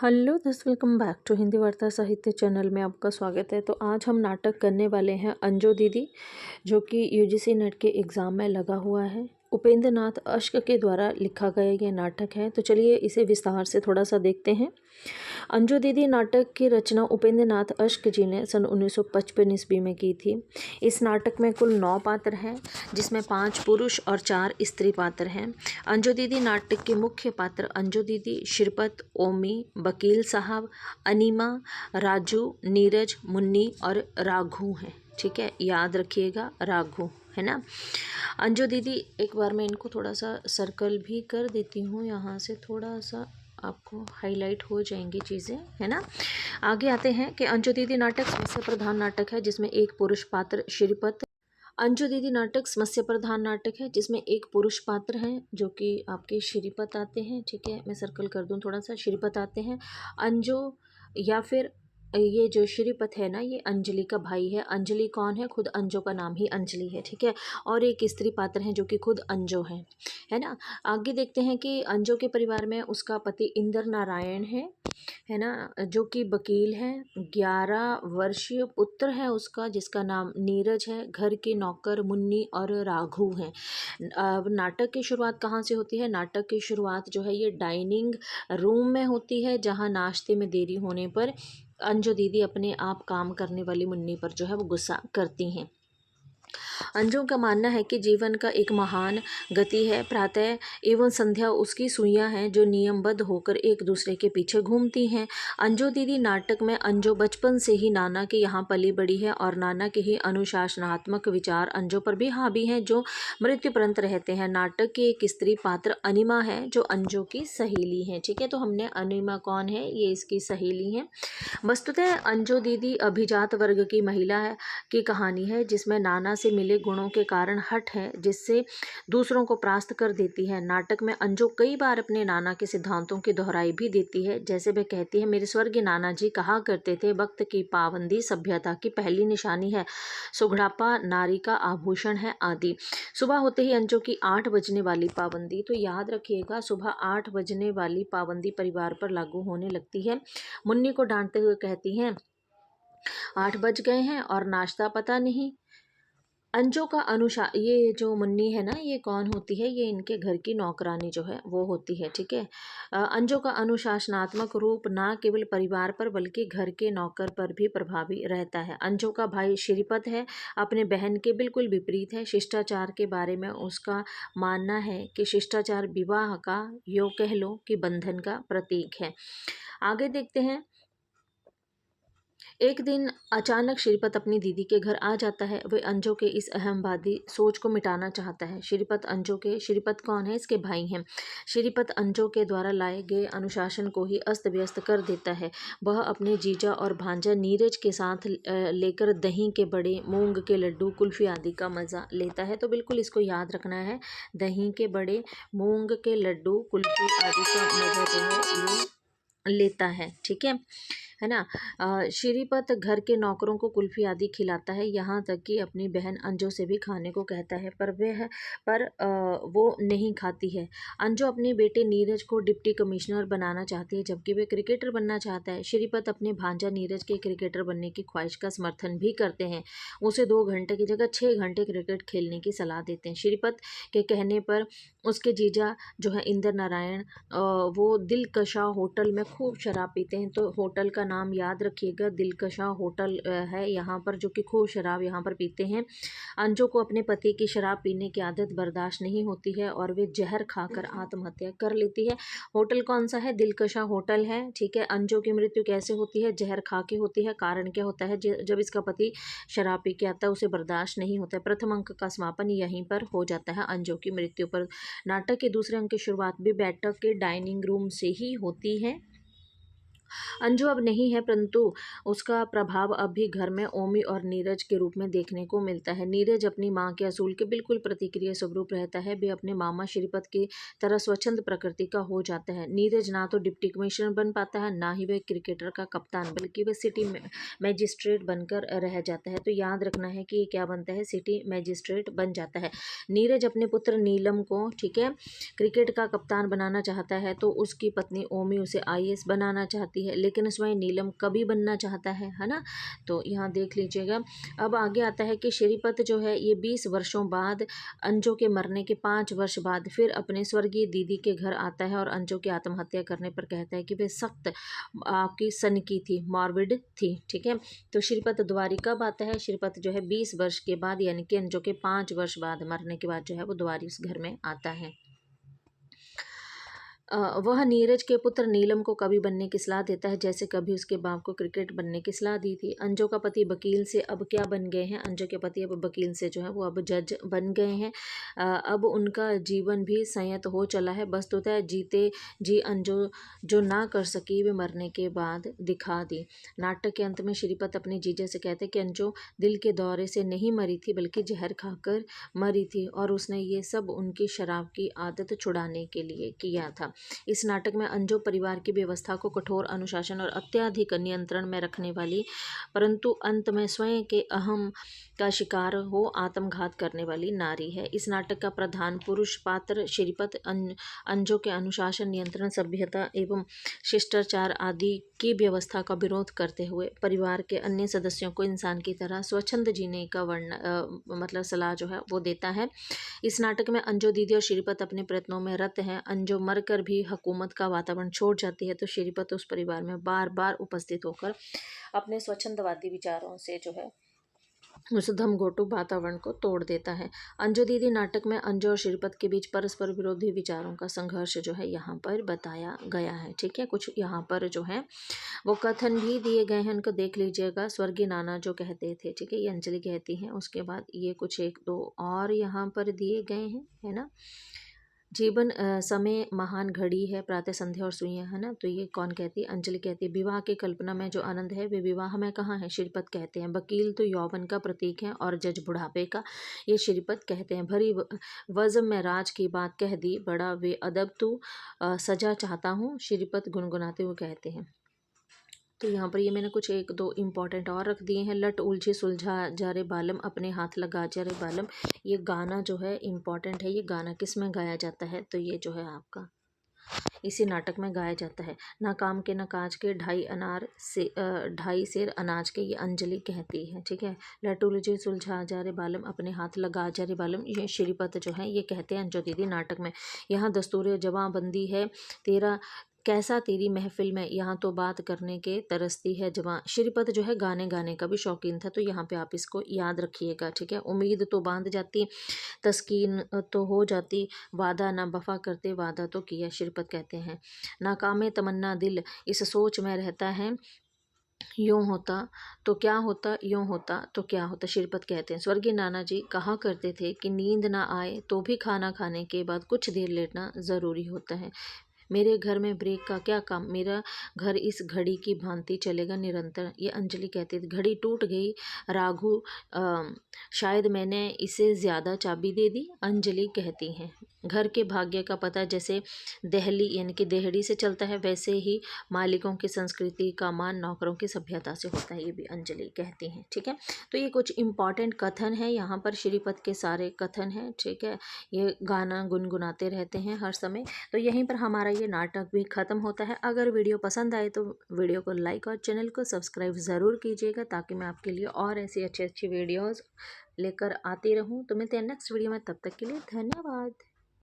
Hello दोस्त, welcome back to Hindi वार्ता साहित्य चैनल में आपका स्वागत है। तो आज हम नाटक करने वाले हैं अंजो दीदी, जो कि यूजीसी नेट के एग्ज़ाम में लगा हुआ है। उपेंद्र नाथ अश्क के द्वारा लिखा गया ये नाटक है। तो चलिए इसे विस्तार से थोड़ा सा देखते हैं। अंजो दीदी नाटक की रचना उपेंद्र नाथ अश्क जी ने सन 1955 ईस्वी में की थी। इस नाटक में कुल 9 पात्र हैं, जिसमें 5 पुरुष और 4 स्त्री पात्र हैं। अंजो दीदी नाटक के मुख्य पात्र अंजो दीदी, श्रीपत, ओमी, वकील साहब, अनीमा, राजू, नीरज, मुन्नी और राघू हैं। ठीक है, याद रखिएगा, राघू है ना। अंजो दीदी, एक बार मैं इनको थोड़ा सा सर्कल भी कर देती हूँ, यहाँ से थोड़ा सा आपको हाईलाइट हो जाएंगी चीज़ें, है ना। आगे आते हैं कि अंजो दीदी नाटक समस्या प्रधान नाटक है, जिसमें एक पुरुष पात्र श्रीपत। अंजो दीदी नाटक समस्या प्रधान नाटक है, जिसमें एक पुरुष पात्र हैं जो कि आपके श्रीपत आते हैं। ठीक है, मैं सर्कल कर दूं थोड़ा सा, श्रीपत आते हैं। अंजो या फिर ये जो श्रीपत है ना, ये अंजलि का भाई है। अंजलि कौन है? खुद अंजो का नाम ही अंजलि है। ठीक है, और एक स्त्री पात्र है जो कि खुद अंजो है ना। आगे देखते हैं कि अंजो के परिवार में उसका पति इंद्र नारायण है ना, जो कि वकील है। 11 वर्षीय पुत्र है उसका, जिसका नाम नीरज है। घर के नौकर मुन्नी और राघु हैं। अब नाटक की शुरुआत कहाँ से होती है? नाटक की शुरुआत जो है ये डाइनिंग रूम में होती है, जहाँ नाश्ते में देरी होने पर अंजो दीदी अपने आप काम करने वाली मुन्नी पर जो है वो गुस्सा करती हैं। अंजों का मानना है कि जीवन का एक महान गति है। प्रातः एवं संध्या उसकी सुइयां हैं जो नियमबद्ध होकर एक दूसरे के पीछे घूमती हैं। अंजो दीदी नाटक में अंजो बचपन से ही नाना के यहाँ पली बड़ी है और नाना के ही अनुशासनात्मक विचार अंजो पर भी हावी हैं, जो मृत्युपर्यंत रहते हैं। नाटक की एक स्त्री पात्र अनिमा है, जो अंजो की सहेली है। ठीक है, तो हमने अनिमा कौन है, ये इसकी सहेली है। वस्तुतः अंजो दीदी अभिजात वर्ग की महिला है की कहानी है, जिसमें नाना से मिले गुणों के कारण हठ है, जिससे दूसरों को परास्त कर देती है। नाटक में अंजो कई बार अपने नाना के सिद्धांतों की दोहराई भी देती है। जैसे वह कहती है, मेरे स्वर्गीय नाना जी कहा करते थे, वक्त की पाबंदी सभ्यता की पहली निशानी है, सुघड़ापा नारी का आभूषण है आदि। सुबह होते ही अंजो की 8 बजने वाली पाबंदी, तो याद रखिएगा, सुबह 8 बजने वाली पाबंदी परिवार पर लागू होने लगती है। मुन्नी को डांटते हुए कहती हैं, 8 बज गए हैं और नाश्ता पता नहीं। अंजो का ये जो मुन्नी है ना, ये कौन होती है? ये इनके घर की नौकरानी जो है वो होती है। ठीक है, अंजो का अनुशासनात्मक रूप ना केवल परिवार पर बल्कि घर के नौकर पर भी प्रभावी रहता है। अंजो का भाई श्रीपत है, अपने बहन के बिल्कुल विपरीत है। शिष्टाचार के बारे में उसका मानना है कि शिष्टाचार विवाह का, यो कह लो कि बंधन का प्रतीक है। आगे देखते हैं। एक दिन अचानक श्रीपत अपनी दीदी के घर आ जाता है। वह अंजो के इस अहमवादी सोच को मिटाना चाहता है। श्रीपत कौन है? इसके भाई हैं। श्रीपत अंजो के द्वारा लाए गए अनुशासन को ही अस्त व्यस्त कर देता है। वह अपने जीजा और भांजा नीरज के साथ लेकर दही के बड़े, मूंग के लड्डू, कुल्फी आदि का मज़ा लेता है। तो बिल्कुल इसको याद रखना है, दही के बड़े, मूंग के लड्डू, कुल्फी आदि का मज़ा जो है ये लेता है। ठीक है ना। श्रीपत घर के नौकरों को कुल्फी आदि खिलाता है, यहाँ तक कि अपनी बहन अंजो से भी खाने को कहता है, पर वो नहीं खाती है। अंजो अपने बेटे नीरज को डिप्टी कमिश्नर बनाना चाहती है, जबकि वे क्रिकेटर बनना चाहता है। श्रीपत अपने भांजा नीरज के क्रिकेटर बनने की ख्वाहिश का समर्थन भी करते हैं। उसे 2 घंटे की जगह 6 घंटे क्रिकेट खेलने की सलाह देते हैं। श्रीपत के कहने पर उसके जीजा जो है इंद्र नारायण, वो दिलकशा होटल में खूब शराब पीते हैं। तो होटल का नाम याद रखिएगा, दिलकशा होटल है यहाँ पर, जो कि खूब शराब यहाँ पर पीते हैं। अंजो को अपने पति की शराब पीने की आदत बर्दाश्त नहीं होती है और वे जहर खाकर आत्महत्या कर लेती है। होटल कौन सा है? दिलकशा होटल है। ठीक है, अंजो की मृत्यु कैसे होती है? जहर खा के होती है। कारण क्या होता है? जब इसका पति शराब पी के आता है, उसे बर्दाश्त नहीं होता है। प्रथम अंक का समापन यहीं पर हो जाता है, अंजो की मृत्यु पर। नाटक के दूसरे अंक की शुरुआत भी बैठक के डाइनिंग रूम से ही होती है। अंजू अब नहीं है, परंतु उसका प्रभाव अब भी घर में ओमी और नीरज के रूप में देखने को मिलता है। नीरज अपनी माँ के असूल के बिल्कुल प्रतिक्रिया स्वरूप रहता है। वे अपने मामा श्रीपत की तरह स्वच्छंद प्रकृति का हो जाता है। नीरज ना तो डिप्टी कमिश्नर बन पाता है, ना ही वह क्रिकेटर का कप्तान, बल्कि वह सिटी मैजिस्ट्रेट बनकर रह जाता है। तो याद रखना है कि ये क्या बनता है, सिटी मैजिस्ट्रेट बन जाता है। नीरज अपने पुत्र नीलम को, ठीक है, क्रिकेट का कप्तान बनाना चाहता है, तो उसकी पत्नी ओमी उसे आईएएस बनाना चाहती है, लेकिन उसमें नीलम कभी बनना चाहता है ना। तो यहाँ देख लीजिएगा। अब आगे आता है कि श्रीपत जो है ये 20 वर्षों बाद, अंजू के मरने के 5 वर्ष बाद फिर अपने स्वर्गीय दीदी के घर आता है और अंजू की आत्महत्या करने पर कहता है कि वे सख्त आपकी सनकी थी, मॉर्बिड थी, ठीक है। तो श्रीपत द्वारी कब आता है, श्रीपत जो है 20 वर्ष के बाद, यानी कि अंजू के 5 वर्ष बाद, मरने के बाद जो है वो द्वारी उस घर में आता है। वह नीरज के पुत्र नीलम को कवि बनने की सलाह देता है, जैसे कभी उसके बाप को क्रिकेट बनने की सलाह दी थी। अंजू का पति वकील से अब क्या बन गए हैं, अंजू के पति अब वकील से जो है वो अब जज बन गए हैं। अब उनका जीवन भी संयत हो चला है। वस्तुतः जीते जी अंजू जो ना कर सकी वे मरने के बाद दिखा दी। नाटक के अंत में श्रीपत अपने जीजा से कहते कि अंजू दिल के दौरे से नहीं मरी थी, बल्कि जहर खाकर मरी थी, और उसने ये सब उनकी शराब की आदत छुड़ाने के लिए किया था। इस नाटक में अंजू परिवार की व्यवस्था को कठोर अनुशासन और अत्यधिक नियंत्रण में रखने वाली, परंतु अंत में स्वयं के अहम का शिकार हो आत्मघात करने वाली नारी है। इस नाटक का प्रधान पुरुष पात्र श्रीपत अंजू के अनुशासन, नियंत्रण, सभ्यता एवं शिष्टाचार आदि की व्यवस्था का विरोध करते हुए परिवार के अन्य सदस्यों को इंसान की तरह स्वच्छंद जीने का मतलब सलाह जो है वो देता है। इस नाटक में अंजू दीदी और श्रीपत अपने प्रयत्नों में रत हैं। अंजू मरकर भी हुकूमत का वातावरण छोड़ जाती है, तो श्रीपत उस परिवार में बार बार उपस्थित होकर अपने स्वच्छंदवादी विचारों से जो है उस धमघोटू वातावरण को तोड़ देता है। अंजू दीदी नाटक में अंजू और श्रीपत के बीच परस्पर विरोधी विचारों का संघर्ष जो है यहाँ पर बताया गया है, ठीक है। कुछ यहाँ पर जो है वो कथन भी दिए गए हैं, उनको देख लीजिएगा। स्वर्गीय नाना जो कहते थे, ठीक है, ये अंजलि कहती हैं। उसके बाद ये कुछ 1-2 और यहाँ पर दिए गए हैं, है ना। जीवन समय महान घड़ी है, प्रातः संध्या और सुइयां, है ना। तो ये कौन कहती है, अंजलि कहती है। विवाह की कल्पना में जो आनंद है वे विवाह में कहाँ है, श्रीपत कहते हैं। वकील तो यौवन का प्रतीक है और जज बुढ़ापे का, ये श्रीपत कहते हैं। भरी वज़्म में राज की बात कह दी, बड़ा वे अदब तू सजा चाहता हूँ, श्रीपत गुनगुनाते हुए कहते हैं। तो यहाँ पर ये मैंने कुछ 1-2 इम्पॉर्टेंट और रख दिए हैं। लट उलझे सुलझा जा रे बालम, अपने हाथ लगा जा रे बालम, ये गाना जो है इम्पॉर्टेंट है। ये गाना किस में गाया जाता है, तो ये जो है आपका इसी नाटक में गाया जाता है। ना काम के ना काज के, 2.5 सेर अनाज के, ये अंजलि कहती है, ठीक है। लट उलझे सुलझा जा रे बालम, अपने हाथ लगा जा रे बालम, ये श्रीपत जो है ये कहते हैं अंजू दीदी नाटक में। यहाँ दस्तूर जवाबंदी है, तेरा कैसा तेरी महफिल में, यहाँ तो बात करने के तरसती है जवां। श्रीपत जो है गाने का भी शौकीन था, तो यहाँ पे आप इसको याद रखिएगा, ठीक है। उम्मीद तो बांध जाती, तस्कीन तो हो जाती, वादा ना वफा करते, वादा तो किया, श्रीपत कहते हैं। नाकामे तमन्ना दिल इस सोच में रहता है, यूँ होता तो क्या होता, यूँ होता तो क्या होता, श्रीपत कहते हैं। स्वर्गीय नाना जी कहा करते थे कि नींद ना आए तो भी खाना खाने के बाद कुछ देर लेटना ज़रूरी होता है। मेरे घर में ब्रेक का क्या काम, मेरा घर इस घड़ी की भांति चलेगा निरंतर, ये अंजलि कहती थी। घड़ी टूट गई राघु, शायद मैंने इसे ज़्यादा चाबी दे दी, अंजलि कहती हैं। घर के भाग्य का पता जैसे दहली यानी कि देहड़ी से चलता है, वैसे ही मालिकों की संस्कृति का मान नौकरों की सभ्यता से होता है, ये भी अंजलि कहती हैं, ठीक है। तो ये कुछ इम्पॉर्टेंट कथन है, यहाँ पर श्रीपत के सारे कथन हैं, ठीक है। ये गाना गुनगुनाते रहते हैं हर समय। तो यहीं पर हमारा ये नाटक भी ख़त्म होता है। अगर वीडियो पसंद आए तो वीडियो को लाइक और चैनल को सब्सक्राइब ज़रूर कीजिएगा, ताकि मैं आपके लिए और ऐसी अच्छी अच्छी वीडियोज़ लेकर आती रहूँ। तो मिलते हैं नेक्स्ट वीडियो में, तब तक के लिए धन्यवाद।